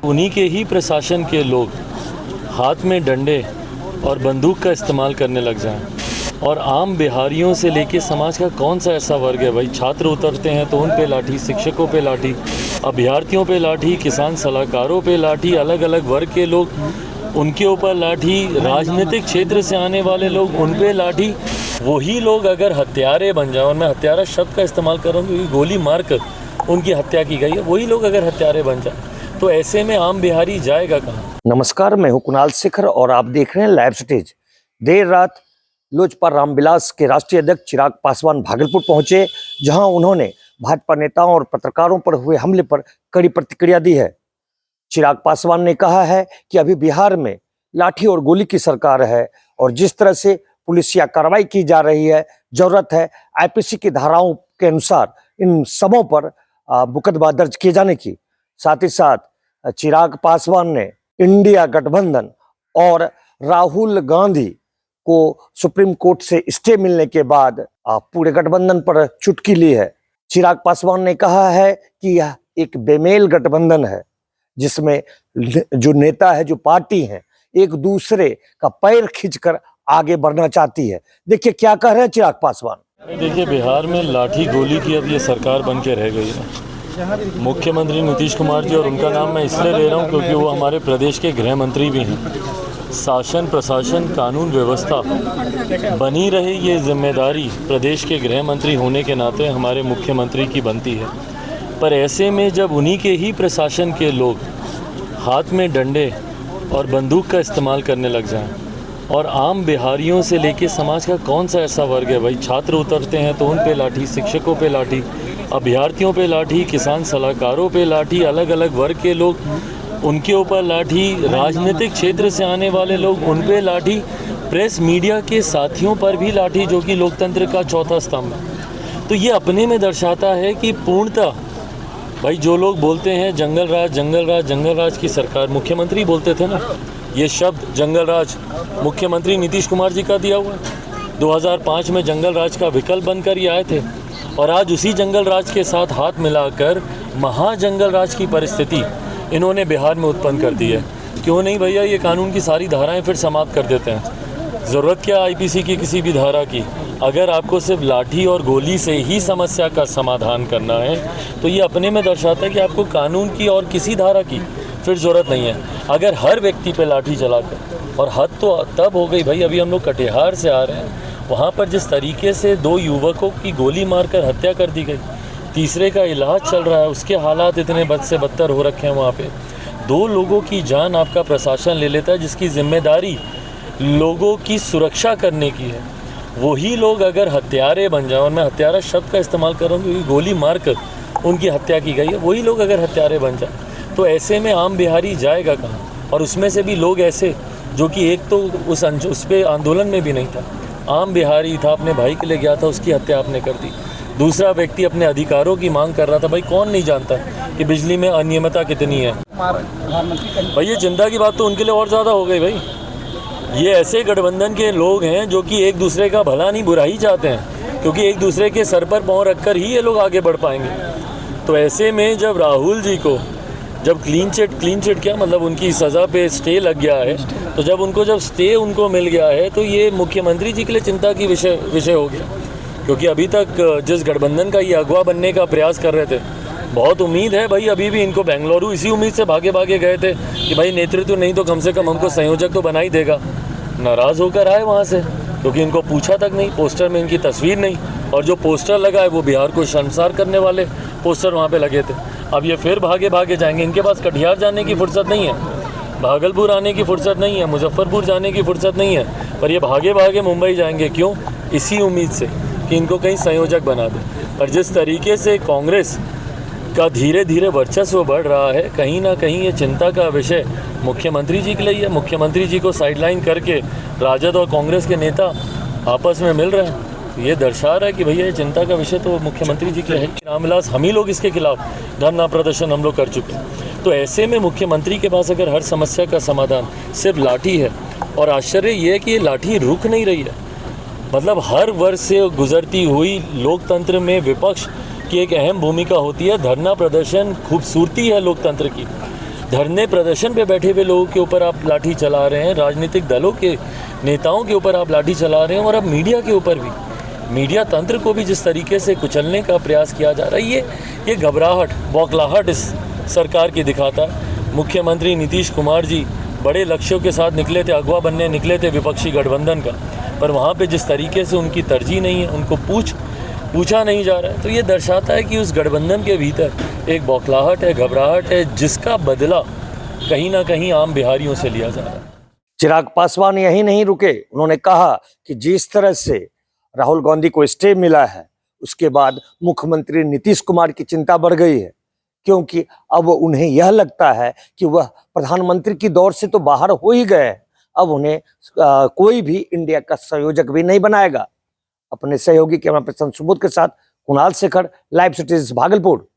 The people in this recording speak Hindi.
उन्हीं के ही प्रशासन के लोग हाथ में डंडे और बंदूक का इस्तेमाल करने लग जाएं और आम बिहारियों से लेके समाज का कौन सा ऐसा वर्ग है भाई, छात्र उतरते हैं तो उन पे लाठी, शिक्षकों पे लाठी, अभ्यर्थियों पे लाठी, किसान सलाहकारों पे लाठी, अलग अलग वर्ग के लोग उनके ऊपर लाठी, राजनीतिक क्षेत्र से आने वाले लोग उन पे लाठी। वही लोग अगर हत्यारे बन जाए, और मैं हत्यारा शब्द का इस्तेमाल कर रहा हूँ क्योंकि गोली मारकर उनकी हत्या की गई है, वही लोग अगर हत्यारे बन जाए तो ऐसे में आम बिहारी जाएगा कहाँ। नमस्कार, मैं हूं कुणाल शेखर और आप देख रहे हैं लाइव स्टेज। देर रात लोजपा रामविलास के राष्ट्रीय अध्यक्ष चिराग पासवान भागलपुर पहुंचे, जहां उन्होंने भाजपा नेताओं और पत्रकारों पर हुए हमले पर कड़ी प्रतिक्रिया दी है। चिराग पासवान ने कहा है कि अभी बिहार में लाठी और गोली की सरकार है और जिस तरह से पुलिसिया कार्रवाई की जा रही है, जरूरत है आईपीसी की धाराओं के अनुसार इन सबों पर मुकदमा दर्ज किए जाने की। साथ ही साथ चिराग पासवान ने इंडिया गठबंधन और राहुल गांधी को सुप्रीम कोर्ट से स्टे मिलने के बाद पूरे गठबंधन पर चुटकी ली है। चिराग पासवान ने कहा है कि यह एक बेमेल गठबंधन है, जिसमें जो नेता है, जो पार्टी है, एक दूसरे का पैर खींचकर आगे बढ़ना चाहती है। देखिए क्या कह रहे हैं चिराग पासवान। देखिए, बिहार में लाठी गोली की अब ये सरकार बन के रह गई है। मुख्यमंत्री नीतीश कुमार जी, और उनका नाम मैं इसलिए ले रहा हूँ क्योंकि वो हमारे प्रदेश के गृह मंत्री भी हैं। शासन प्रशासन कानून व्यवस्था बनी रहे, ये जिम्मेदारी प्रदेश के गृह मंत्री होने के नाते हमारे मुख्यमंत्री की बनती है। पर ऐसे में जब उन्हीं के ही प्रशासन के लोग हाथ में डंडे और बंदूक का इस्तेमाल करने लग जाएं और आम बिहारियों से लेके समाज का कौन सा ऐसा वर्ग है भाई, छात्र उतरते हैं तो उन पे लाठी, शिक्षकों पे लाठी, अभ्यर्थियों पे लाठी, किसान सलाहकारों पे लाठी, अलग अलग वर्ग के लोग उनके ऊपर लाठी, राजनीतिक क्षेत्र से आने वाले लोग उन पे लाठी, प्रेस मीडिया के साथियों पर भी लाठी, जो कि लोकतंत्र का चौथा स्तंभ है। तो ये अपने में दर्शाता है कि पूर्णतः भाई जो लोग बोलते हैं जंगल राज जंगल राज जंगल राज की सरकार, मुख्यमंत्री बोलते थे ना, ये शब्द जंगल राज मुख्यमंत्री नीतीश कुमार जी का दिया हुआ है। 2005 में जंगल राज का विकल्प बनकर ये आए थे और आज उसी जंगल राज के साथ हाथ मिलाकर महाजंगल राज की परिस्थिति इन्होंने बिहार में उत्पन्न कर दी है। क्यों नहीं भैया, ये कानून की सारी धाराएं फिर समाप्त कर देते हैं। ज़रूरत क्या आईपीसी की किसी भी धारा की? अगर आपको सिर्फ लाठी और गोली से ही समस्या का समाधान करना है तो ये अपने में दर्शाता है कि आपको कानून की और किसी धारा की फिर ज़रूरत नहीं है। अगर हर व्यक्ति पे लाठी चलाकर, और हद तो तब हो गई भाई, अभी हम लोग कटिहार से आ रहे हैं, वहाँ पर जिस तरीके से 2 युवकों की गोली मारकर हत्या कर दी गई, तीसरे का इलाज चल रहा है, उसके हालात इतने बद से बदतर हो रखे हैं। वहाँ पे 2 लोगों की जान आपका प्रशासन ले लेता है, जिसकी जिम्मेदारी लोगों की सुरक्षा करने की है। वही लोग अगर हत्यारे बन जाए, और मैं हत्यारा शब्द का इस्तेमाल कर रहा हूँ क्योंकि गोली मारकर उनकी हत्या की गई है, वही लोग अगर हत्यारे बन जाए तो ऐसे में आम बिहारी जाएगा कहाँ। और उसमें से भी लोग ऐसे जो कि एक तो उस पे आंदोलन में भी नहीं था, आम बिहारी था, अपने भाई के लिए गया था, उसकी हत्या आपने कर दी। दूसरा व्यक्ति अपने अधिकारों की मांग कर रहा था। भाई कौन नहीं जानता कि बिजली में अनियमितता कितनी है। भाई ये चिंता की बात तो उनके लिए और ज़्यादा हो गई भाई। ये ऐसे गठबंधन के लोग हैं जो कि एक दूसरे का भला नहीं बुरा ही चाहते हैं, क्योंकि एक दूसरे के सर पर पाँव रखकर ही ये लोग आगे बढ़ पाएंगे। तो ऐसे में जब राहुल जी को जब क्लीन चिट क्या मतलब, उनकी सज़ा पे स्टे लग गया है, तो जब स्टे उनको मिल गया है तो ये मुख्यमंत्री जी के लिए चिंता की विषय हो गया। क्योंकि अभी तक जिस गठबंधन का ये अगवा बनने का प्रयास कर रहे थे, बहुत उम्मीद है भाई, अभी भी इनको बेंगलुरु इसी उम्मीद से भागे गए थे कि भाई नेतृत्व नहीं तो कम से कम हमको संयोजक तो बना ही देगा। नाराज़ होकर आए वहाँ से, क्योंकि इनको पूछा तक नहीं, पोस्टर में इनकी तस्वीर नहीं, और जो पोस्टर लगा है वो बिहार को शर्मसार करने वाले पोस्टर वहाँ पे लगे थे। अब ये फिर भागे जाएंगे। इनके पास कटिहार जाने की फुर्सत नहीं है, भागलपुर आने की फुर्सत नहीं है, मुजफ्फरपुर जाने की फुर्सत नहीं है, पर ये भागे मुंबई जाएंगे। क्यों? इसी उम्मीद से कि इनको कहीं संयोजक बना दे। पर जिस तरीके से कांग्रेस का धीरे धीरे वर्चस्व बढ़ रहा है, कहीं ना कहीं ये चिंता का विषय मुख्यमंत्री जी के लिए है। मुख्यमंत्री जी को साइडलाइन करके राजद और कांग्रेस के नेता आपस में मिल रहे हैं। ये दर्शा रहा है कि भैया ये चिंता का विषय तो मुख्यमंत्री जी के लिए है। रामविलास, हम ही लोग इसके खिलाफ धरना प्रदर्शन हम लोग कर चुके हैं। तो ऐसे में मुख्यमंत्री के पास अगर हर समस्या का समाधान सिर्फ लाठी है, और आश्चर्य ये है कि ये लाठी रुक नहीं रही है। मतलब हर वर्ष से गुजरती हुई लोकतंत्र में विपक्ष की एक अहम भूमिका होती है। धरना प्रदर्शन खूबसूरती है लोकतंत्र की। धरने प्रदर्शन पे बैठे हुए लोगों के ऊपर आप लाठी चला रहे हैं, राजनीतिक दलों के नेताओं के ऊपर आप लाठी चला रहे हैं, और अब मीडिया के ऊपर भी, मीडिया तंत्र को भी जिस तरीके से कुचलने का प्रयास किया जा रहा है, ये घबराहट, बौखलाहट इस सरकार की दिखाता है। मुख्यमंत्री नीतीश कुमार जी बड़े लक्ष्यों के साथ निकले थे, अगवा बनने निकले थे विपक्षी गठबंधन का, पर वहाँ पे जिस तरीके से उनकी तरजीह नहीं है, उनको पूछा नहीं जा रहा है, तो ये दर्शाता है कि उस गठबंधन के भीतर एक बौखलाहट है, घबराहट है, जिसका बदला कहीं ना कहीं आम बिहारियों से लिया जा रहा है। चिराग पासवान यहीं नहीं रुके, उन्होंने कहा कि जिस तरह से राहुल गांधी को स्टे मिला है, उसके बाद मुख्यमंत्री नीतीश कुमार की चिंता बढ़ गई है, क्योंकि अब उन्हें यह लगता है कि वह प्रधानमंत्री की दौड़ से तो बाहर हो ही गए, अब उन्हें कोई भी इंडिया का संयोजक भी नहीं बनाएगा। अपने सहयोगी कैमरा पर्सन सुबोध के साथ कुणाल शेखर, लाइव सिटीज भागलपुर।